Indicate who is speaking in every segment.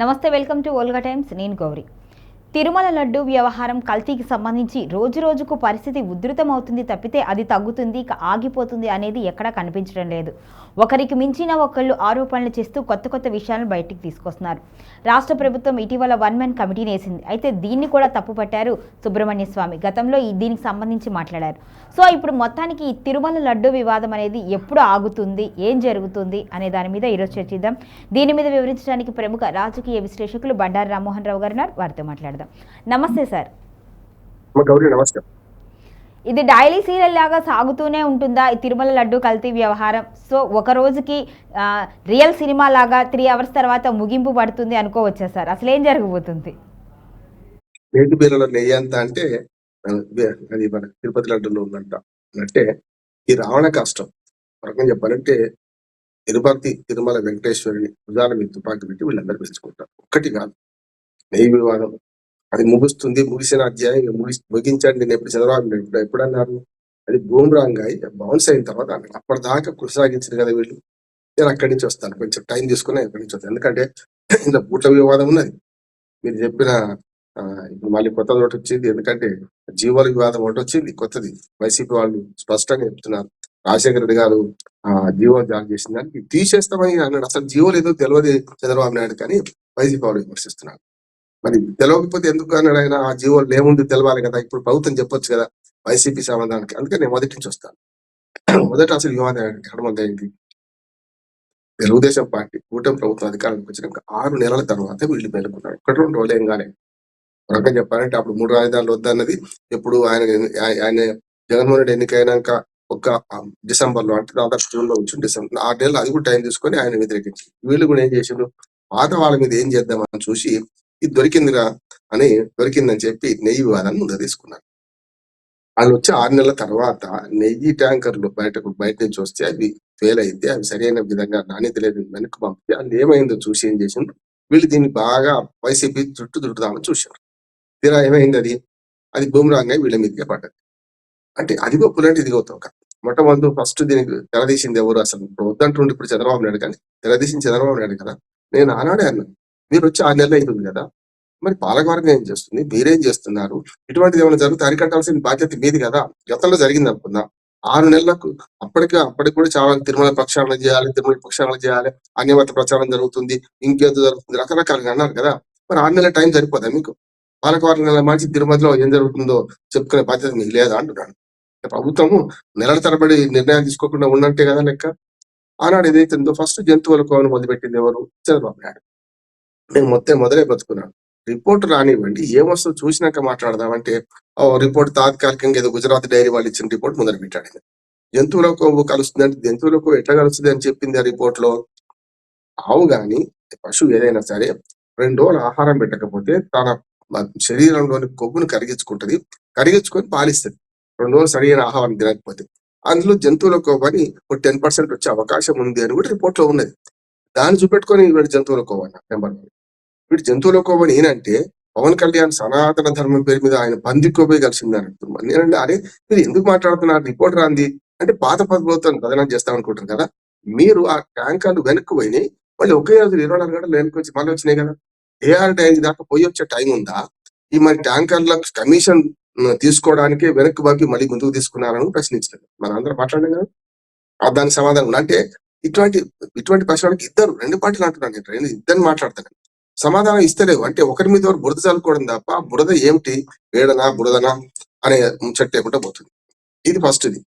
Speaker 1: నమస్తే, welcome to Olga times. నేను గౌరీ. తిరుమల లడ్డు వ్యవహారం కల్తీకి సంబంధించి రోజు రోజుకు పరిస్థితి ఉధృతమవుతుంది తప్పితే అది తగ్గుతుంది, ఇక ఆగిపోతుంది అనేది ఎక్కడా కనిపించడం లేదు. ఒకరికి మించిన ఒకళ్ళు ఆరోపణలు చేస్తూ కొత్త కొత్త విషయాలను బయటికి తీసుకొస్తున్నారు. రాష్ట్ర ప్రభుత్వం ఇటీవల వన్ మ్యాన్ కమిటీని వేసింది. అయితే దీన్ని కూడా తప్పుపట్టారు సుబ్రహ్మణ్య స్వామి. గతంలో దీనికి సంబంధించి మాట్లాడారు. సో ఇప్పుడు మొత్తానికి ఈ తిరుమల లడ్డు వివాదం అనేది ఎప్పుడు ఆగుతుంది, ఏం జరుగుతుంది అనే దాని మీద ఈరోజు చర్చిద్దాం. దీని మీద వివరించడానికి ప్రముఖ రాజకీయ విశ్లేషకులు బండారు రామ్మోహన్ రావు గారు ఉన్నారు. వారితో మాట్లాడదాం. నమస్తే సార్. ఇది డైలీ సీరియల్ లాగా సాగుతూనే ఉంటుందా ఈ తిరుమల లడ్డు కల్తీ వ్యవహారం? సో ఒక రోజుకి రియల్ సినిమా లాగా 3 hours తర్వాత ముగింపు పడుతుంది అనుకోవచ్చా సార్? అసలు ఏం జరగబోతుంది?
Speaker 2: నేటి బీరలో నెయ్యి అంత అంటే అది మన తిరుపతి లడ్డులో ఉందంట అంటే ఈ రావణ కష్టం రకం చెప్పాలంటే తిరుమల వెంకటేశ్వరిని భుజాల మీద తుపాకి పెట్టి వీళ్ళందరూ పిలుచుకుంటారు. ఒక్కటి కాదు, నెయ్యి వివాదం అది ముగుస్తుంది. ముగిసిన అధ్యాయం ముగించండి. నేను ఎప్పుడు చంద్రబాబు ఎప్పుడు అన్నారు? అది బూమ్రాంగాయి బౌన్స్ అయిన తర్వాత అన్నారు. అప్పటిదాకా కొనసాగించారు కదా వీళ్ళు. నేను అక్కడి నుంచి వస్తాను, కొంచెం టైం తీసుకుని అక్కడి నుంచి వస్తాను. ఎందుకంటే ఇంత బూట్ల వివాదం ఉన్నది. మీరు చెప్పిన ఇప్పుడు మళ్ళీ కొత్త ఒకటి వచ్చింది. ఎందుకంటే జీవోల వివాదం ఒకటి వచ్చింది కొత్తది. వైసీపీ వాళ్ళు స్పష్టంగా చెప్తున్నారు. రాజశేఖర రెడ్డి గారు జీవో జారీ చేసిన దానికి తీసేస్తామని అన్నాడు. అసలు జీవోలు ఏదో తెలియదు చంద్రబాబు నాయుడు కానీ వైసీపీ వాళ్ళు విమర్శిస్తున్నారు. మరి తెలియకపోతే ఎందుకు అన్నాడు ఆయన? ఆ జీవోలు ఏముంది తెలవాలి కదా, ఇప్పుడు ప్రభుత్వం చెప్పొచ్చు కదా వైసీపీ సమాధానానికి. అందుకని నేను మొదటి నుంచి వస్తాను. మొదట అసలు వివాదం ఎక్కడ మొదలైంది? తెలుగుదేశం పార్టీ కూటమి ప్రభుత్వం అధికారానికి వచ్చినాక 6 నెలల తర్వాత వీళ్ళు మేలుకున్నారు. 1-2 రోజులేంగానే రకంగా చెప్పాలంటే అప్పుడు 3 రాజధానులు వద్దన్నది ఎప్పుడు ఆయన జగన్మోహన్ రెడ్డి ఎన్నికైనాక ఒక డిసెంబర్లో, అంటే దాదాపు జూన్లో వచ్చి డిసెంబర్ 6 నెలలు అది కూడా టైం తీసుకొని ఆయన వ్యతిరేకించి వీళ్ళు కూడా ఏం చేసిండ్రు, పాత వాళ్ళ మీద ఏం చేద్దామని చూసి ఇది దొరికిందని చెప్పి నెయ్యి వివాదాన్ని ముందు తీసుకున్నారు. వాళ్ళు వచ్చి 6 నెలల తర్వాత నెయ్యి ట్యాంకర్లు బయట నుంచి వస్తే అవి ఫెయిల్ అయితే అవి సరైన విధంగా నాణ్యత లేదు వెనక్కి పంపితే అది ఏమైందో చూసి ఏం చేసిండ్రు వీళ్ళు దీన్ని బాగా వైసీపీ చుట్టుదామని చూశారు. తీరా ఏమైంది? అది బూమ్రాంగ్ వీళ్ళ మీదకే పడ్డది. అంటే అదిగో పులంటే ఇదిగో తోక. మొట్టమొదటి ఫస్ట్ దీనికి తెరదీసింది ఎవరు? అసలు ఇప్పుడు వద్దంటుండే ఇప్పుడు చంద్రబాబు నాయుడు, కానీ తెరదీసింది చంద్రబాబు నాయుడు కదా. నేను ఆనాడే అన్నాను, మీరు వచ్చి 6 నెలలు అవుతుంది కదా, మరి పాలకవర్గం ఏం చేస్తుంది, మీరేం చేస్తున్నారు? ఇటువంటిది ఏమైనా జరిగితే అరికట్టాల్సిన బాధ్యత మీది కదా. గతంలో జరిగింది అనుకుందాం. 6 నెలలకు అప్పటికి కూడా చాలా తిరుమల ప్రక్షాళన చేయాలి, అన్యమత ప్రచారం జరుగుతుంది, ఇంకేదో జరుగుతుంది, రకరకాలుగా అన్నారు కదా. మరి 6 నెలల టైం సరిపోదా మీకు? పాలకవర్గం మార్చి తిరుమలలో ఏం జరుగుతుందో చెప్పుకునే బాధ్యత మీకు లేదా అంటున్నాను. ప్రభుత్వము నెలల తరబడి నిర్ణయాలు తీసుకోకుండా ఉన్నట్టే కదా లెక్క. ఆనాడు ఏదైతే ఉందో ఫస్ట్ జంతువుల కోవను మొదలుపెట్టింది ఎవరు? చంద్రబాబు నాయుడు. నేను మొదలే బతుకున్నాను. రిపోర్ట్ రానివ్వండి, ఏమొస్తుందో చూసినాక మాట్లాడదామంటే రిపోర్ట్ తాత్కాలికంగా ఏదో గుజరాత్ డైరీ వాళ్ళు ఇచ్చిన రిపోర్ట్ మొదలు పెట్టాడు. జంతువుల కొవ్వు కలుస్తుంది అంటే జంతువుల కొవ్వు ఎట్లా కలుస్తుంది అని చెప్పింది ఆ రిపోర్ట్ లో. ఆవు గాని పశువు ఏదైనా సరే 2 రోజులు ఆహారం పెట్టకపోతే తన శరీరంలోని కొవ్వును కరిగించుకుంటది, కరిగించుకొని పాలిస్తుంది. 2 రోజులు సరైన ఆహారం తినకపోతే అందులో జంతువుల కొవ్వు అని 10% వచ్చే అవకాశం ఉంది అని కూడా రిపోర్ట్ లో ఉన్నది. దాన్ని చూపెట్టుకొని వీడు జంతువుల కొవ్వు అన్న నెంబర్ 1. వీడు జంతువుల కొవ్వు అని ఏంటంటే పవన్ కళ్యాణ్ సనాతన ధర్మం పేరు మీద ఆయన పంది కొవ్వే కలిసింది అని అంటున్నాను. నేనంటే అరే మీరు ఎందుకు మాట్లాడుతున్నారు? రిపోర్ట్ రాంది అంటే పాత ప్రభుత్వాన్ని బదనాలు చేస్తాం అనుకుంటారు కదా. మీరు ఆ ట్యాంకర్లు వెనక్కి పోయినాయి, మళ్ళీ ఒకే రోజు 24 గంటలు వెనక్కి వచ్చి మళ్ళీ వచ్చినాయి కదా. ఏఆర్ ట్యాంక్ దాకా పోయి వచ్చే టైం ఉందా? ఈ మరి ట్యాంకర్ల కమిషన్ తీసుకోవడానికి వెనక్కి బాకి మళ్ళీ ముందుకు తీసుకున్నారని ప్రశ్నించారు. మన అందరం మాట్లాడాం కదా. దానికి సమాధానం అంటే ఇటువంటి ప్రశ్నలకు 2 పార్టీలు అంటున్నాను. నేను ఇద్దరిని మాట్లాడతాను, సమాధానం ఇస్తలేవు. అంటే ఒకరి మీద బురద చల్లుకోవడం తప్ప బురద ఏమిటి, వేడనా బురదనా అనే ముచ్చట లేకుండా పోతుంది. ఇది ఫస్ట్. ఇది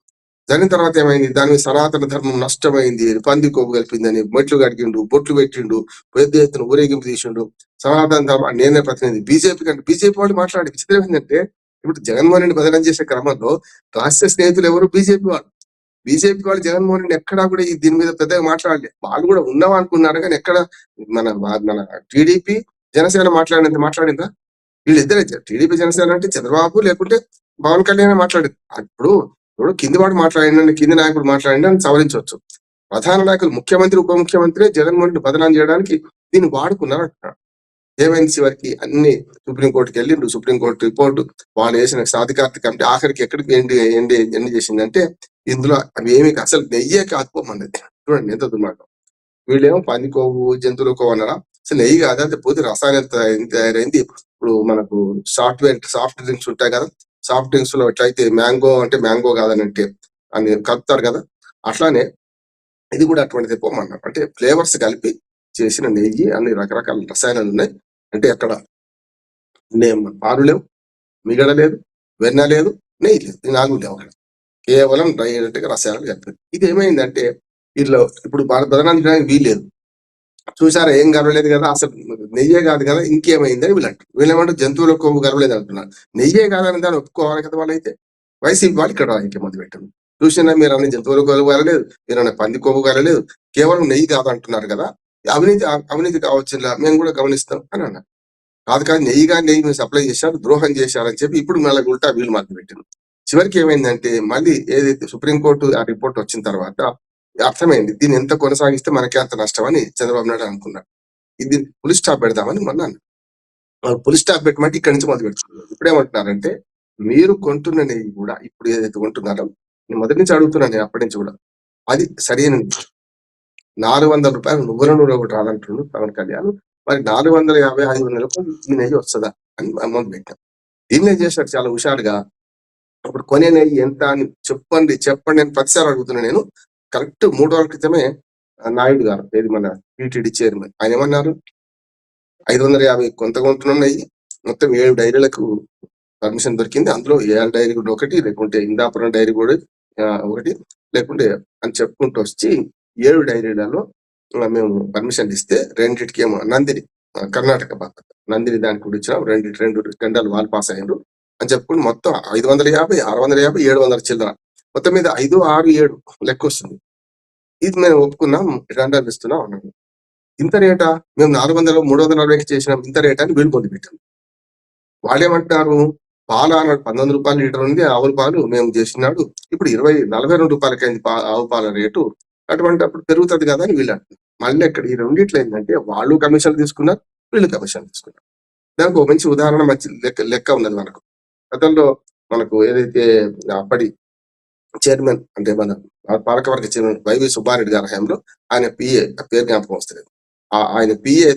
Speaker 2: జరిగిన తర్వాత ఏమైంది? దాని సనాతన ధర్మం నష్టమైంది, పంది కొవ్వు కలిపిందని మెట్లు కడిగిండు, బొట్లు పెట్టిండు, పెద్ద ఎత్తున ఊరేగింపు తీసిండు. సనాతన ధర్మం నేనే ప్రతినిధి బీజేపీ వాళ్ళు మాట్లాడి విచిత్రం ఏంటంటే ఇప్పుడు జగన్మోహన్ రెడ్డి బదనం చేసే క్రమంలో రహస్య స్నేహితులు ఎవరు? బీజేపీ వాళ్ళు జగన్మోహన్ రెడ్డి ఎక్కడా కూడా దీని మీద పెద్దగా మాట్లాడలేదు. వాళ్ళు కూడా ఉన్నావా అనుకున్నారు, కానీ ఎక్కడ మన టీడీపీ జనసేన మాట్లాడిందా? వీళ్ళిద్దరే. టీడీపీ జనసేన అంటే చంద్రబాబు లేకుంటే పవన్ కళ్యాణ్ మాట్లాడింది. ఇప్పుడు కింది వాడు మాట్లాడిందని, కింది నాయకుడు మాట్లాడింది అని సవరించవచ్చు. ప్రధాన నాయకులు ముఖ్యమంత్రి ఉప ముఖ్యమంత్రి జగన్మోహన్ రెడ్డి బదనాం చేయడానికి దీన్ని వాడుకున్నారు అంటున్నాడు. ఏమైంది? చివరికి అన్ని సుప్రీంకోర్టుకి వెళ్ళిండు. సుప్రీంకోర్టు రిపోర్టు వాళ్ళు వేసిన సాధికారత కమిటీ ఆఖరికి ఎక్కడికి ఎన్ని చేసిందంటే ఇందులో అవి ఏమి అసలు నెయ్యే కాకపోమన్నది. చూడండి ఎంత దుర్మార్గం. వీళ్ళేమో పంది కొవ్వు జంతువుల కొవ్వు అన్నారా? అసలు నెయ్యి కాదు, అది పోతే రసాయనం తయారైంది. ఇప్పుడు మనకు సాఫ్ట్ డ్రింక్స్ ఉంటాయి కదా, సాఫ్ట్ డ్రింక్స్ లో ఎట్లయితే మ్యాంగో అంటే మ్యాంగో కాదని అంటే అని కలుపుతారు కదా, అట్లానే ఇది కూడా అటువంటిది పోమన్నారు. అంటే ఫ్లేవర్స్ కలిపి చేసిన నెయ్యి, అన్ని రకరకాల రసాయనాలు ఉన్నాయి. అంటే అక్కడ పాలు లేవు, మిగడ లేదు, వెన్న లేదు, నెయ్యి లేదు, ఈ 4 లేవు అక్కడ. కేవలం డైరెక్ట్ గా రసాయనాలు కలిపారు. ఇది ఏమైందంటే వీళ్ళు ఇప్పుడు బదనానికి వీల్లేదు. చూసారా, ఏం గర్వలేదు కదా, అసలు నెయ్యే కాదు కదా, ఇంకేమైందని వీళ్ళు అంటారు. వీళ్ళేమంటారు జంతువుల కొవ్వు గర్వలేదు అంటున్నారు. నెయ్యే కాదని దాన్ని ఒప్పుకోవాలి కదా వాళ్ళైతే. వైసీపీ వాళ్ళు ఇక్కడ రాజకీయం మొదలు పెట్టారు. చూసినా మీరు అన్ని జంతువుల కొవ్వు కలలేదు, మీరు అన్న పంది కొవ్వు కలలేదు, కేవలం నెయ్యి కాదు అంటున్నారు కదా, అవినీతి కావచ్చు, మేము కూడా గమనిస్తాం అని అన్నారు. కాదు నెయ్యి మీరు సప్లై చేశారు, ద్రోహం చేశారని చెప్పి ఇప్పుడు మళ్ళీ ఉల్టా వీళ్ళు మొదలు పెట్టారు. చివరికి ఏమైందంటే మళ్ళీ ఏదైతే సుప్రీంకోర్టు ఆ రిపోర్ట్ వచ్చిన తర్వాత అర్థమైంది, దీన్ని ఎంత కొనసాగిస్తే మనకే అంత నష్టం అని చంద్రబాబు నాయుడు అనుకున్నారు. ఇది పులి స్టాప్ పెడదామని మొన్న పులి స్టాప్ పెట్టమంటే ఇక్కడి నుంచి మొదలు పెడుతున్నారు. ఇప్పుడు ఏమంటున్నారంటే మీరు కొంటున్న నెయ్యి కూడా ఇప్పుడు ఏదైతే కొంటున్నారో, నేను మొదటి నుంచి అడుగుతున్నాను, నేను అప్పటి నుంచి కూడా అది సరైన 400 రూపాయలు నువ్వుల నూనె ఒకటి రాదంటుండు పవన్ కళ్యాణ్, మరి 450-500 ఈ నెయ్యి వస్తుందా అని మొదలు పెట్టాం. దీన్ని ఏం చేశారు చాలా హుషారుగా, అప్పుడు కొనే నెయ్యి ఎంత అని చెప్పండి అని ప్రతిసారి అడుగుతున్నా నేను. కరెక్ట్ 3 రోజుల క్రితమే నాయుడు గారు, ఏది మన టీటీడీ చైర్మన్, ఆయన ఏమన్నారు, 550 కొంత కొంటున్న నెయ్యి మొత్తం 7 డైరీలకు పర్మిషన్ దొరికింది. అందులో ఏఆర్ డైరీ కూడా ఒకటి, లేకుంటే ఇందాపురం డైరీ కూడా ఒకటి, లేకుంటే అని చెప్పుకుంటూ వచ్చి 7 డైరీలలో మేము పర్మిషన్ ఇస్తే రెండింటికి ఏమో నందిని కర్ణాటక పక్కన నందిని దానికి కూడా ఇచ్చినాం, రెండు టెండర్లు వాళ్ళు పాస్ అయ్యారు అని చెప్పుకుని మొత్తం 550, 650, 700 చిల్లర, మొత్తం మీద 5, 6, 7 లెక్క వస్తుంది. ఇది మేము ఒప్పుకున్నాం, టెండర్లు ఇస్తున్నాం అన్నాము. ఇంత రేటా, మేము 400, 340కి చేసినాం, ఇంత రేట్ అని వీళ్ళు పొంది పెట్టాం. వాళ్ళేమంటున్నారు, పాలు అన్నాడు 19 రూపాయలు లీటర్ ఉంది, ఆవుల పాలు మేము చేసినాడు ఇప్పుడు 42 రూపాయలకైంది ఆవు పాల రేటు, అటువంటి అప్పుడు పెరుగుతుంది కదా అని వీళ్ళు అంటున్నారు. మళ్ళీ ఇక్కడ ఈ రెండిట్లో ఏంటంటే వాళ్ళు కమిషన్ తీసుకున్నారు, వీళ్ళు కమిషన్ తీసుకున్నారు. దానికి ఒక మంచి ఉదాహరణ, మంచి లెక్క ఉన్నది మనకు. గతంలో మనకు ఏదైతే అప్పటి చైర్మన్ అంటే మన పాలకవర్గ చైర్మన్ వైవి సుబ్బారెడ్డి గారి హయాంలో ఆయన పిఏ, పేరు జ్ఞాపకం వస్తుంది, ఆయన పిఏ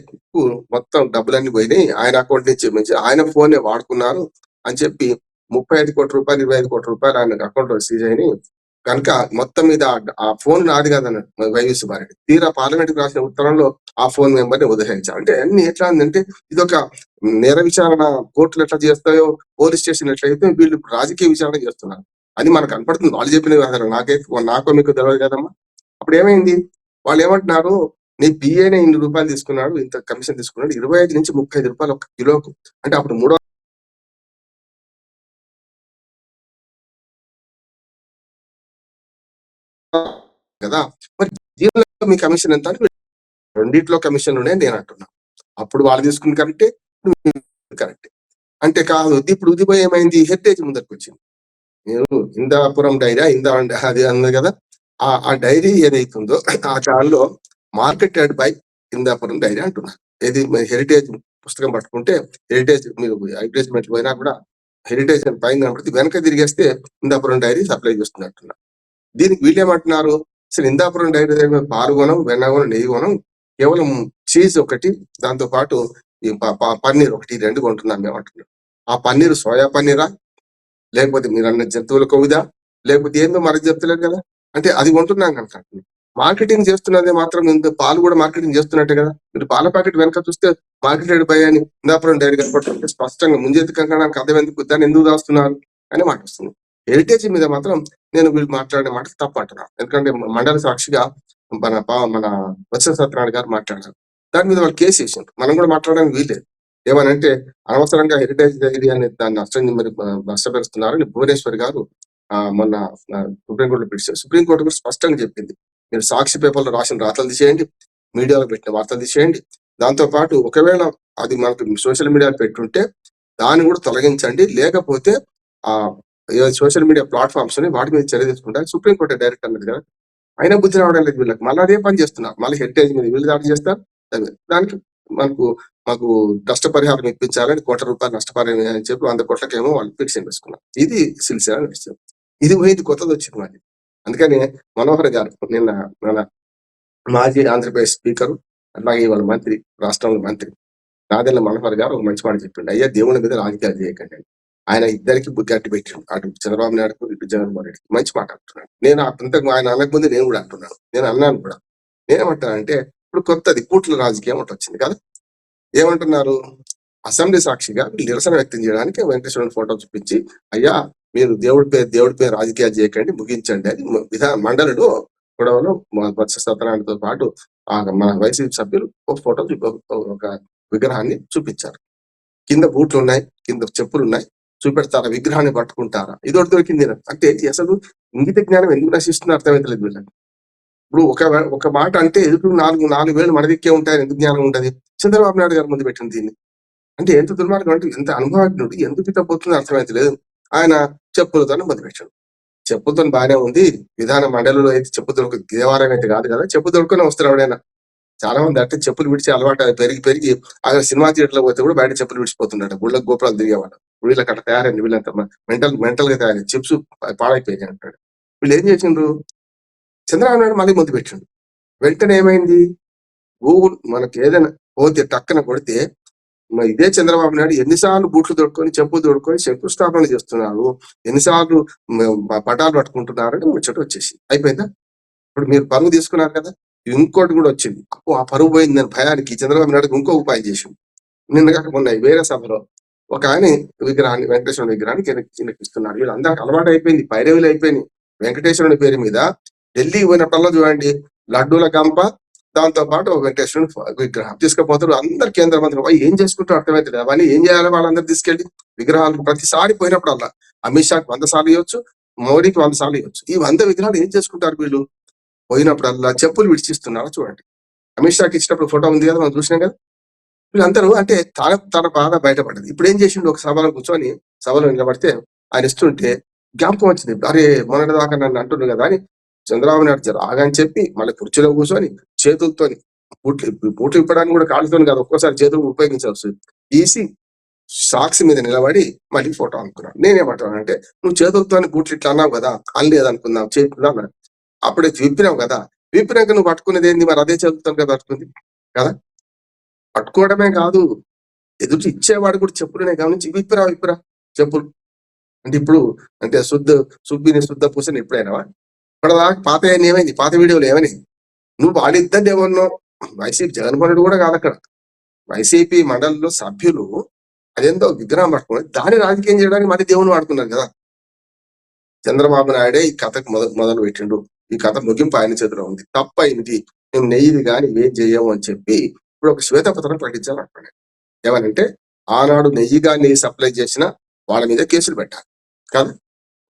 Speaker 2: మొత్తం డబ్బులన్నీ పోయినాయి, ఆయన అకౌంట్ నుంచి ఆయన ఫోనే వాడుకున్నారు అని చెప్పి 35 కోట్ల రూపాయలు, 25 కోట్ల రూపాయలు ఆయన అకౌంట్ లో సీజ్ అయినాయి కనుక మొత్తం మీద ఆ ఫోన్ నాది కాదన్నాడు వైవి సుబ్బారెడ్డి. తీరా పార్లమెంట్ కి రాసిన ఉత్తరంలో ఆ ఫోన్ మెంబర్ ని ఉదహరించారు. అంటే అన్ని ఎట్లా ఉందంటే ఇది ఒక నేర విచారణ, కోర్టులు ఎట్లా చేస్తాయో, పోలీస్ స్టేషన్ ఎట్లయితే వీళ్ళు రాజకీయ విచారణ చేస్తున్నారు అని మనకు కనపడుతుంది. వాళ్ళు చెప్పిన నాకో మీకు తెలియదు కదమ్మా. అప్పుడు ఏమైంది, వాళ్ళు ఏమంటున్నారు, నీ పిఏనే ఇన్ని రూపాయలు తీసుకున్నాడు, ఇంత కమిషన్ తీసుకున్నాడు, 25 నుంచి 35 రూపాయలు ఒక కిలోకు, అంటే అప్పుడు 3 కదా, మరి దీనిలో మీ కమిషన్ ఎంత అని రెండిట్లో కమిషన్ ఉన్నాయి నేను అంటున్నా. అప్పుడు వాళ్ళు తీసుకుని కరెక్టే, కరెక్టే అంటే కాదు. ఇప్పుడు ఉదిపోయి ఏమైంది, హెరిటేజ్ ముందరికి వచ్చింది. నేను ఇందాపురం డైరీ అది అన్నది కదా, ఆ డైరీ ఏదైతుందో ఆ దానిలో మార్కెటెడ్ బై ఇందాపురం డైరీ అంటున్నా. ఏది హెరిటేజ్ పుస్తకం పట్టుకుంటే హెరిటేజ్ మీరు అడ్వర్టైజ్మెంట్ పోయినా కూడా హెరిటేజ్ అని పైన కనబడితే వెనక తిరిగేస్తే ఇందాపురం డైరీ సప్లై చేస్తున్నట్టున్నా. దీనికి వీళ్ళేమంటున్నారు, అసలు ఇందాపురం డైరీ దగ్గర పాలు కొనం, వెన్న కొనం, నెయ్యి కొనం, కేవలం చీజ్ ఒకటి, దాంతో పాటు ఈ పన్నీర్ ఒకటి, 2 కొంటున్నాం మేము అంటున్నాం. ఆ పన్నీరు సోయా పన్నీరా, లేకపోతే మీరు అన్న జంతువుల కొవ్వుదా, లేకపోతే ఏందో మనకు చెప్తలేదు కదా, అంటే అది కొంటున్నాం కనుక మార్కెటింగ్ చేస్తున్నదే మాత్రం పాలు కూడా మార్కెటింగ్ చేస్తున్నట్టే కదా. మీరు పాల ప్యాకెట్ వెనక చూస్తే మార్కెటెడ్ బై అని ఇందాపురం డైరీ కనపడుతుంటే స్పష్టంగా ముంజెత్తి కంకణానికి అర్థం ఎందుకు, దాన్ని ఎందుకు దాస్తున్నారు అని మాట వస్తుంది. హెరిటేజ్ మీద మాత్రం నేను వీళ్ళు మాట్లాడే మాట తప్పు అంటున్నాను. ఎందుకంటే మండలి సాక్షిగా మన వత్స సత్యనారాయణ గారు మాట్లాడారు, దాని మీద వాళ్ళు కేసు వేసారు. మనం కూడా మాట్లాడడానికి వీల్లేదు. ఏమనంటే అనవసరంగా హెరిటేజ్ డైరీ అనే దాన్ని నష్టపరుస్తున్నారని భువనేశ్వర్ గారు మొన్న సుప్రీంకోర్టులో పిలిచారు. సుప్రీంకోర్టు కూడా స్పష్టంగా చెప్పింది, మీరు సాక్షి పేపర్లో రాసిన రాతలు తీసేయండి, మీడియాలో పెట్టిన వార్తలు తీసేయండి, దాంతో పాటు ఒకవేళ అది మనకు సోషల్ మీడియాలో పెట్టుంటే దాన్ని కూడా తొలగించండి, లేకపోతే ఆ సోషల్ మీడియా ప్లాట్ఫామ్స్ ని వాటి మీద చర్య తీసుకుంటారు సుప్రీంకోర్టు డైరెక్ట్ అన్నది కదా. అయినా బుద్ధి రావడం లేదు వీళ్ళకి, మళ్ళీ అదే పని చేస్తున్నారు. మళ్ళీ హెరిటేజ్ మీద వీళ్ళు దాడి చేస్తారు, దానికి మాకు నష్టపరిహారం ఇప్పించాలని ₹1,00,00,000 నష్టపరిహారం అని చెప్పి 100 కోట్లకేమో వాళ్ళు పిటిషన్ వేసుకున్నారు. ఇది సిల్సిలా నడుస్తుంది. ఇది పోయింది, కొత్తది వచ్చింది మాది. అందుకని మనోహర్ గారు నిన్న మన మాజీ ఆంధ్రప్రదేశ్ స్పీకరు అట్లాగే వాళ్ళ మంత్రి, రాష్ట్రంలో మంత్రి నాదెళ్ల మనోహర్ గారు ఒక మంచి మాట చెప్పిండు. అయ్యా దేవుళ్ళ మీద రాజకీయాలు చేయకండి అని. ఆయన ఇద్దరికి గట్టి పెట్టిండు. అటు చంద్రబాబు నాయుడుకు, ఇటు జగన్మోహన్ రెడ్డికి. మంచి మాట అంటున్నాడు. నేను ఇంతకు ఆయన అనకముందే నేను కూడా అంటున్నాను. నేను అన్నాను కూడా. నేనేమంటానంటే ఇప్పుడు కొత్తది కూట్ల రాజకీయం ఒకటి వచ్చింది కదా! ఏమంటున్నారు? అసెంబ్లీ సాక్షిగా నిరసన వ్యక్తం చేయడానికి వెంకటేశ్వరుని ఫోటో చూపించి, అయ్యా మీరు దేవుడి పేరు రాజకీయాలు చేయకండి, ముగించండి అని మండలిలో గొడవలో బొత్స సత్యనారాయణతో పాటు మన వైసీపీ సభ్యులు ఒక ఫోటో ఒక విగ్రహాన్ని చూపించారు. కింద బూట్లు ఉన్నాయి, కింద చెప్పులు ఉన్నాయి, చూపెడతారా విగ్రహాన్ని పట్టుకుంటారా? ఇదొకటి దొరికింది నాకు. అంటే అసలు ఇంగిత జ్ఞానం ఎందుకు నశిస్తుందో అర్థమైతలేదు వీళ్ళకి. ఇప్పుడు ఒక మాట అంటే ఎదుటి నాలుగు వేలు మన దిక్కే ఉంటాయని ఎందుకు జ్ఞానం ఉంటది? చంద్రబాబు నాయుడు గారి ముందు పెట్టింది దీన్ని. అంటే ఎంత దుర్మార్గం అంటే ఎంత అనుభవజ్ఞుడు, ఎందుకు ఇట్లా పోతుందో అర్థమైతలేదు. ఆయన చెప్పులతోనే మొదలుపెట్టాడు. చెప్పులతో బాగానే ఉంది. విధాన మండలిలో అయితే చెప్పు దొరక దేవాలయం అయితే కాదు కదా, చెప్పు దొరుకునే వస్తారు ఎవడైనా. చాలా మంది అంటే చెప్పులు విడిచే అలవాటు పెరిగి అక్కడ సినిమా థియేటర్లో పోతే కూడా బయట చెప్పులు విడిచిపోతున్నాడు. గుళ్ళకు గోపురాలు తిరిగేవాడు. వీళ్ళకి అట్లా తయారైంది. వీళ్ళంతా మెంటల్ గా తయారైంది. చిప్స్ పాడైపోయాయి అంటాడు. వీళ్ళు ఏం చేసిండ్రు? చంద్రబాబు నాయుడు మళ్ళీ మొదలు పెట్టిండు. వెంటనే ఏమైంది? గూగుల్ మనకి ఏదైనా పోతే టక్కన కొడితే ఇదే చంద్రబాబు నాయుడు ఎన్నిసార్లు బూట్లు దొడుకొని చెప్పులు దొడుకొని శంకుస్థాపన చేస్తున్నారు, ఎన్నిసార్లు పటాలు పట్టుకుంటున్నారని ముచ్చట వచ్చేసి అయిపోయిందా? ఇప్పుడు మీరు పరువు తీసుకున్నారు కదా, ఇంకోటి కూడా వచ్చింది. ఆ పరువు పోయిందని భయానికి చంద్రబాబు నాయుడు ఇంకో ఉపాయం చేసింది. నిన్న కాక మొన్న వేరే సభలో ఒక ఆయన విగ్రహాన్ని, వెంకటేశ్వరుని విగ్రహానికి ఇస్తున్నారు. వీళ్ళందరికి అలవాటు అయిపోయింది, పైరవీలు అయిపోయింది. వెంకటేశ్వరుని పేరు మీద ఢిల్లీకి పోయినప్పుడల్లా చూడండి లడ్డూల గంప, దాంతో పాటు వెంకటేశ్వరుని విగ్రహం తీసుకుపోతారు. అందరు కేంద్ర మంత్రులు ఏం చేసుకుంటారు అర్థమైతే అవన్నీ ఏం చేయాలి? వాళ్ళందరూ తీసుకెళ్లి విగ్రహాలు ప్రతిసారి పోయినప్పుడల్లా అమిత్ షాకి 100 సార్లు ఇవ్వచ్చు, మోడీకి 100 సార్లు ఇవ్వచ్చు. ఈ 100 విగ్రహాలు ఏం చేసుకుంటారు వీళ్ళు? పోయినప్పుడల్లా చెప్పులు విడిచిస్తున్నారా చూడండి. అమిత్ షాకి ఇచ్చినప్పుడు ఫోటో ఉంది కదా, మనం చూసినాం కదా. వీళ్ళందరూ అంటే తన బాధ బయటపడ్డది. ఇప్పుడు ఏం చేసిండు? ఒక సభలో కూర్చొని సభలో నిలబడితే ఆయన ఇస్తుంటే జ్ఞాపకం వచ్చింది. అరే మొన్నటి దాకా నన్ను అంటున్నాడు కదా అని చంద్రబాబు నాయుడు రాగని చెప్పి మళ్ళీ కుర్చీలో కూర్చొని చేతులతోని బూట్లు ఇప్పడానికి కూడా కాళ్ళతో కాదు, ఒక్కోసారి చేతులు ఉపయోగించాల్సి వస్తుంది. తీసి సాక్షి మీద నిలబడి మళ్ళీ ఫోటో అనుకున్నాను. నేనేమంటానంటే నువ్వు చేతులతో బూట్లు ఇట్లా అన్నావు కదా, అల్లేదు అనుకుందాం చేతులు అన్నాడు. అప్పుడే విప్పినావు కదా, విప్పినాక నువ్వు పట్టుకునేది ఏంది? మరి అదే చేతులతో కదా పట్టుకుంది కదా. పట్టుకోవడమే కాదు, ఎదుటి ఇచ్చేవాడు కూడా చెప్పులనే గమనించి విప్పురా చెప్పులు అంటే ఇప్పుడు అంటే సుబ్బిని శుద్ధ పూసని ఎప్పుడైనావా? ఇప్పటిదాకా పాత ఏమైంది? పాత వీడియోలు ఏమని నువ్వు వాళ్ళిద్దరిని ఏమన్నా వైసీపీ జగన్మోహన్ రెడ్డి కూడా కాదు అక్కడ, వైసీపీ మండలిలో సభ్యులు అదేందో విగ్రహం పట్టుకుని దాన్ని రాజకీయం చేయడానికి మళ్ళీ దేవుని వాడుకున్నారు కదా. చంద్రబాబు నాయుడే ఈ కథకు మొదలు పెట్టిండు. ఈ కథ ముగింపు ఆయన చేతిలో ఉంది. తప్పైంది, మేము నెయ్యిది కానీ ఏం చేయము అని చెప్పి ఇప్పుడు ఒక శ్వేతపత్రం ప్రకటించాలి అనుకోండి. ఏమనంటే ఆనాడు నెయ్యి సప్లై చేసిన వాళ్ళ మీద కేసులు పెట్టాలి కాదు,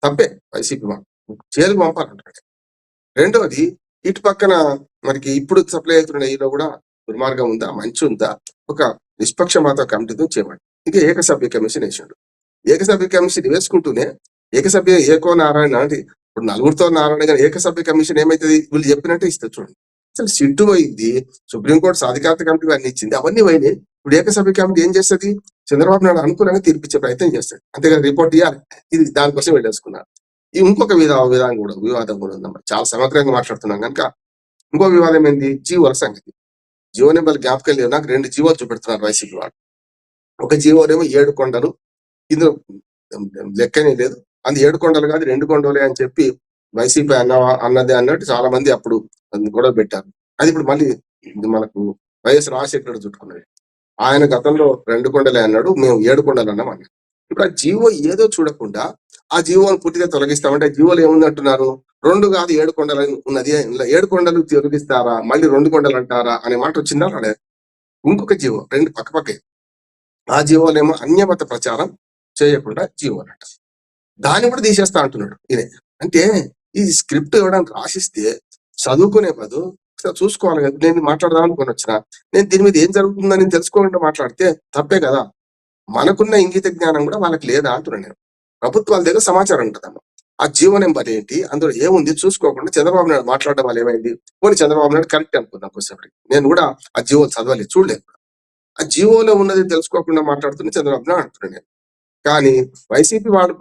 Speaker 2: తప్పే. వైసీపీ వాళ్ళు జైలుకు పంపాలంటాడు. రెండవది ఇటు పక్కన మనకి ఇప్పుడు సప్లై అవుతున్న నెయ్యిలో కూడా దుర్మార్గం ఉందా, మంచి ఉందా, ఒక నిష్పక్షపాత కమిటీతో చేయమండి. ఇంకా ఏకసభ్య కమిషన్ వేసాడు. ఏకసభ్య కమిషన్ వేసుకుంటూనే ఏకో నారాయణ అంటే ఇప్పుడు నలుగురితో నారాయణ గారు ఏకసభ్య కమిషన్ ఏమైతుంది? వీళ్ళు చెప్పినట్టే ఇస్తారు చూడండి. అసలు సిట్టు పోయింది, సుప్రీంకోర్టు సాధికారత కమిటీ అన్ని ఇచ్చింది, అవన్నీ పోయినాయి. ఇప్పుడు ఏకసభ్య కమిటీ ఏం చేస్తుంది? చంద్రబాబు నాయుడు అనుకూలంగా తీర్పిచ్చే ప్రయత్నం చేస్తాడు, అంతేగాని రిపోర్ట్ ఇవ్వాలి. ఇది దానికోసం వెళ్ళేసుకున్నారు. ఈ ఇంకొక వివాదం కూడా ఉందమ్మా. చాలా సమగ్రంగా మాట్లాడుతున్నాం కనుక ఇంకో వివాదం ఏంది? జీవోల సంగతి. జీవో నెంబర్ జ్ఞాపకం లేదు నాకు. 2 జీవోలు చూపెడుతున్నారు వైసీపీ వాళ్ళు. ఒక జీవోనేమో 7 కొండలు, ఇందులో లెక్కనే లేదు, అది 7 కొండలు కాదు 2 కొండలే అని చెప్పి వైసీపీ అన్నది అన్నట్టు చాలా మంది అప్పుడు గొడవ పెట్టారు. అది ఇప్పుడు మళ్ళీ మనకు వైఎస్ రాజశేఖర రెడ్డి చుట్టుకున్నాడు. ఆయన గతంలో 2 కొండలే అన్నాడు, మేము 7 కొండలు అన్నాం అన్నాడు. ఇప్పుడు ఆ జీవో ఏదో చూడకుండా ఆ జీవోను పూర్తిగా తొలగిస్తామంటే జీవోలు ఏముంది అంటున్నారు? 2 కాదు 7 కొండలు ఉన్నది. 7 కొండలు తొలగిస్తారా, మళ్ళీ 2 కొండలు అంటారా అనే మాట వచ్చిందా? రాలేదు. ఇంకొక జీవో 2 పక్కపక్కే. ఆ జీవోలేమో అన్యమత ప్రచారం చేయకుండా జీవోలు అంట, దాన్ని కూడా తీసేస్తా అంటున్నాడు ఈయన. అంటే ఈ స్క్రిప్ట్ ఇవ్వడానికి రాసిస్తే చదువుకునే బదులు చూసుకోవాలి కదా. నేను మాట్లాడదాం అనుకుని వచ్చిన, నేను దీని మీద ఏం జరుగుతుందని తెలుసుకోకుండా మాట్లాడితే తప్పే కదా. మనకున్న ఇంగిత జ్ఞానం కూడా వాళ్ళకి లేదా అంటున్నాను నేను. ప్రభుత్వాల దగ్గర సమాచారం ఉంటుందమ్మా. ఆ జీవో నెంబర్ ఏంటి, అందులో ఏముంది చూసుకోకుండా చంద్రబాబు నాయుడు మాట్లాడడం వల్ల ఏమైంది? పోనీ చంద్రబాబు నాయుడు కరెక్ట్ అనుకుందాం కొద్దిసేపటికి. నేను కూడా ఆ జీవో చదవలేదు, చూడలేదు. ఆ జీవోలో ఉన్నది తెలుసుకోకుండా మాట్లాడుతున్న చంద్రబాబు నాయుడు అంటున్నాను నేను. కానీ వైసీపీ వాళ్ళు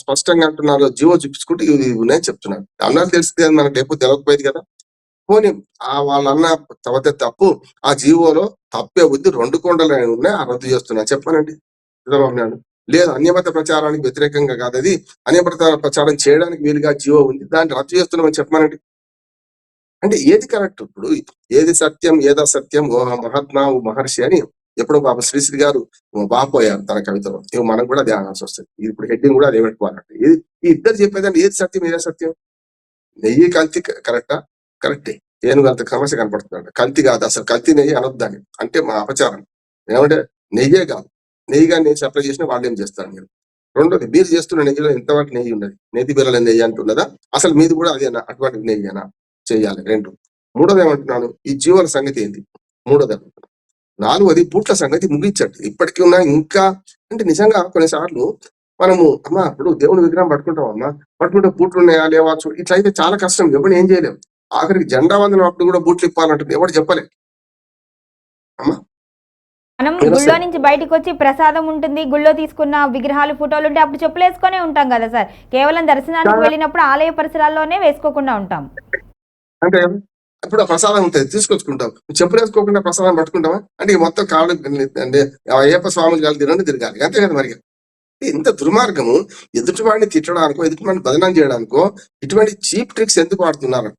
Speaker 2: స్పష్టంగా అంటున్నారు, జీవో చూపించుకుంటే ఇవి ఉన్నాయని చెప్తున్నారు. అన్నారు తెలిసింది కదా, మనకు ఎప్పుడు తెలవకపోయేది కదా. పోనీ వాళ్ళన్న తప్పు ఆ జీవోలో తప్పే ఉంది, 2 కొండలు ఉన్నాయి, ఆ రద్దు చేస్తున్నా చెప్పానండి చంద్రబాబు నాయుడు. లేదు, అన్యమత ప్రచారానికి వ్యతిరేకంగా కాదు, అది అన్యమత ప్రచారం చేయడానికి వీలుగా జీవో ఉంది, దాన్ని రద్దు చేస్తున్నామని చెప్పానండి. అంటే ఏది కరెక్ట్? ఇప్పుడు ఏది సత్యం ఏదా సత్యం, ఓ మహాత్మా ఓ మహర్షి అని ఎప్పుడో బాబా శ్రీశ్రీ గారు బాపోయారు తన కవితలో. మనం కూడా అదే అనాల్సి వస్తుంది. ఇప్పుడు హెడ్డింగ్ కూడా అదే పెట్టుకోవాలంటే ఈ ఇద్దరు చెప్పేదంటే ఏది సత్యం ఏదా సత్యం? నెయ్యి కల్తీ కరెక్టా? కరెక్టే. ఏనుగు అంత సమస్య కనపడుతుందంట. కల్తీ కాదు, అసలు కల్తీ నెయ్యి అనొద్దని, అంటే మా అపచారం. ఏమంటే నెయ్యే కాదు, నెయ్యిగా నేను సప్లై చేసిన వాళ్ళు ఏం చేస్తారు మీరు? రెండోది, మీరు చేస్తున్న నెయ్యిలో ఎంతవరకు నెయ్యి ఉన్నది? నేతి బీరల నెయ్యి అంటున్నదా? అసలు మీది కూడా అదేనా? అటువంటి నెయ్యేనా? చెయ్యాలి. 2. మూడోది ఏమంటున్నాను, ఈ జీవోల సంగతి ఏంటి? మూడోది అంటున్నాను. 4వది, బూట్ల సంగతి ముగించండి. ఇప్పటికీ ఉన్న ఇంకా అంటే నిజంగా కొన్నిసార్లు మనము అమ్మా ఇప్పుడు దేవుని విగ్రహం పట్టుకుంటాం అమ్మా, పట్టుకుంటే బూట్లు ఉన్నాయా లేవా ఇట్లా అయితే చాలా కష్టం, ఎవరు ఏం చేయలేం. ఆఖరికి జెండా వందనం అప్పుడు కూడా బూట్లు ఇప్పాలంటుంది, ఎవరు చెప్పలే అమ్మా.
Speaker 1: మనం గుళ్ళో నుంచి బయటకు వచ్చి ప్రసాదం ఉంటుంది, గుళ్ళో తీసుకున్న విగ్రహాలు ఫోటోలు ఉంటే అప్పుడు చెప్పులు వేసుకునే ఉంటాం కదా సార్. కేవలం దర్శనానికి వెళ్ళినప్పుడు ఆలయ పరిసరాల్లోనే వేసుకోకుండా ఉంటాం.
Speaker 2: అంటే ఇప్పుడు ఆ ప్రసాదం ఉంటుంది తీసుకొచ్చుకుంటాం, చెప్పులు వేసుకోకుండా ప్రసాదం పట్టుకుంటామా? అంటే మొత్తం కాళ్ళు అంటే అయ్యప్ప స్వాములు కాళ్ళు తిరగాలి అంతే కదా. మరి ఇంత దుర్మార్గము, ఎదుటి వాడిని తిట్టడానికో ఎదుటి వాడిని బదనాం చేయడానికో ఇటువంటి చీప్ ట్రిక్స్ ఎందుకు వాడుతున్నారు?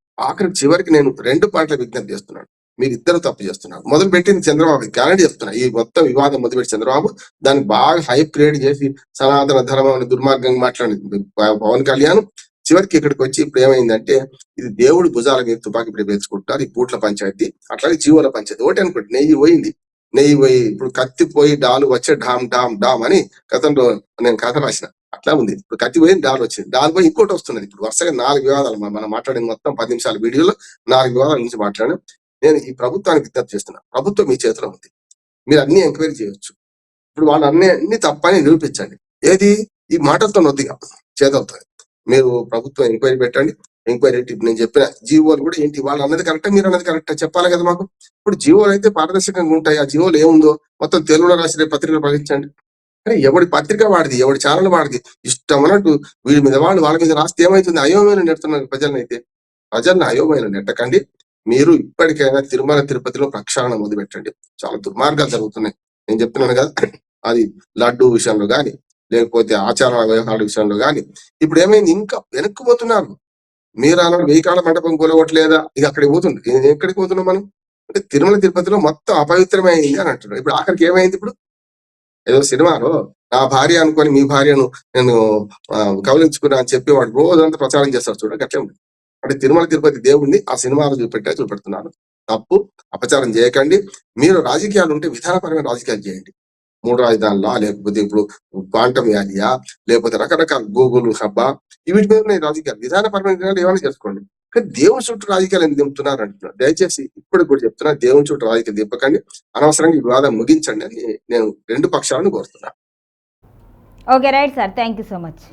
Speaker 2: చివరికి నేను 2 పాయింట్ల విజ్ఞప్తి చేస్తున్నాను. మీరు ఇద్దరు తప్పు చేస్తున్నారు. మొదలు పెట్టింది చంద్రబాబు, గ్యారంటీ చెప్తున్నా. ఈ మొత్తం వివాదం మొదలుపెట్టి చంద్రబాబు దాన్ని బాగా హైప్ క్రియేట్ చేసి సనాతన ధర్మం దుర్మార్గంగా మాట్లాడింది పవన్ కళ్యాణ్. చివరికి ఇక్కడికి వచ్చి ఇప్పుడు ఏమైందంటే, ఇది దేవుడి భుజాల మీద తుపాకీ పేల్చుకుంటారు, ఈ బూట్ల పంచాయతీ, అట్లాగే జీవోల పంచాయతీ. ఒకటి అనుకోండి, నెయ్యి పోయింది, నెయ్యి పోయి ఇప్పుడు కత్తి పోయి డాలు వచ్చే డామ్ డామ్ డామ్ అని గతంలో నేను కథ రాసిన, అట్లా ఉంది. ఇప్పుడు కత్తి పోయి డాల్ వచ్చింది, డాల్ పోయి ఇంకోటి వస్తున్నది. ఇప్పుడు వరుసగా 4 వివాదాలు మనం మాట్లాడిన మొత్తం 10 నిమిషాల వీడియోలో 4 వివాదాల గురించి మాట్లాడాను. నేను ఈ ప్రభుత్వానికి విజ్ఞప్తి చేస్తున్నా, ప్రభుత్వం మీ చేతిలో ఉంది, మీరు అన్ని ఎంక్వైరీ చేయొచ్చు. ఇప్పుడు వాళ్ళు అన్ని తప్పని నిరూపించండి. ఏది ఈ మాటలతో నొద్దిగా చేతులతో మీరు ప్రభుత్వం ఎంక్వైరీ పెట్టండి. ఎంక్వైరీ నేను చెప్పిన జీవోలు కూడా ఏంటి, వాళ్ళు అన్నది కరెక్టా మీరు అన్నది కరెక్టా చెప్పాలి కదా మాకు. ఇప్పుడు జీవోలు అయితే పారదర్శకంగా ఉంటాయి, ఆ జీవోలు ఏముందో మొత్తం తెలుగులో రాసి పత్రికలు ప్రకటించండి. కానీ ఎవడి పత్రిక వాడిది, ఎవడి ఛానల్ వాడిది, ఇష్టం అన్నట్టు వీడి మీద వాళ్ళ మీద రాస్తే ఏమైతుంది? అయోమయంలో నెడుతున్నారు ప్రజలను. అయితే ప్రజల్ని అయోమయంలో నెట్టకండి. మీరు ఇప్పటికైనా తిరుమల తిరుపతిలో ప్రక్షాళన మొదలుపెట్టండి. చాలా దుర్మార్గాలు జరుగుతున్నాయి. నేను చెప్తున్నాను కదా, అది లడ్డు విషయంలో గాని లేకపోతే ఆచార వ్యవహారాల విషయంలో గాని ఇప్పుడు ఏమైంది, ఇంకా వెనక్కిపోతున్నారు. మీరు అన్నాడు 1000 కాళ్ళ మండపం కూలగొట్టలేదా, ఇక అక్కడికి పోతుంది. ఎక్కడికి పోతున్నాం మనం అంటే తిరుమల తిరుపతిలో మొత్తం అపవిత్రమైంది అని అంటున్నాడు. ఇప్పుడు ఆఖరికి ఏమైంది? ఇప్పుడు ఏదో సినిమాలో నా భార్య అనుకొని మీ భార్యను నేను కౌలించుకున్నా అని చెప్పి వాడు రోజంతా ప్రచారం చేస్తారు చూడండి, అట్లే ఉంది. అంటే తిరుమల తిరుపతి దేవుణ్ణి ఆ సినిమాలో చూపెడుతున్నారు. తప్పు, అపచారం చేయకండి. మీరు రాజకీయాలు ఉంటే విధానపరమైన రాజకీయాలు చేయండి. 3 రాజధానులా, లేకపోతే ఇప్పుడు క్వాంటమ్ వ్యాలియా, లేకపోతే రకరకాల గూగుల్ హబ్బా, వీటి మీద ఉన్నాయి రాజకీయాలు. విధానపరమైన ఏమైనా చేసుకోండి. కానీ దేవుని చుట్టూ రాజకీయాలు ఎందుకు దింపుతున్నారు అంటున్నారు. దయచేసి ఇప్పుడు కూడా చెప్తున్నా, దేవుని చుట్టూ రాజకీయాలు దింపకండి, అనవసరంగా ఈ వివాదం ముగించండి అని నేను 2 పక్షాలను కోరుతున్నాను.
Speaker 1: Okay, right sir, thank you so much.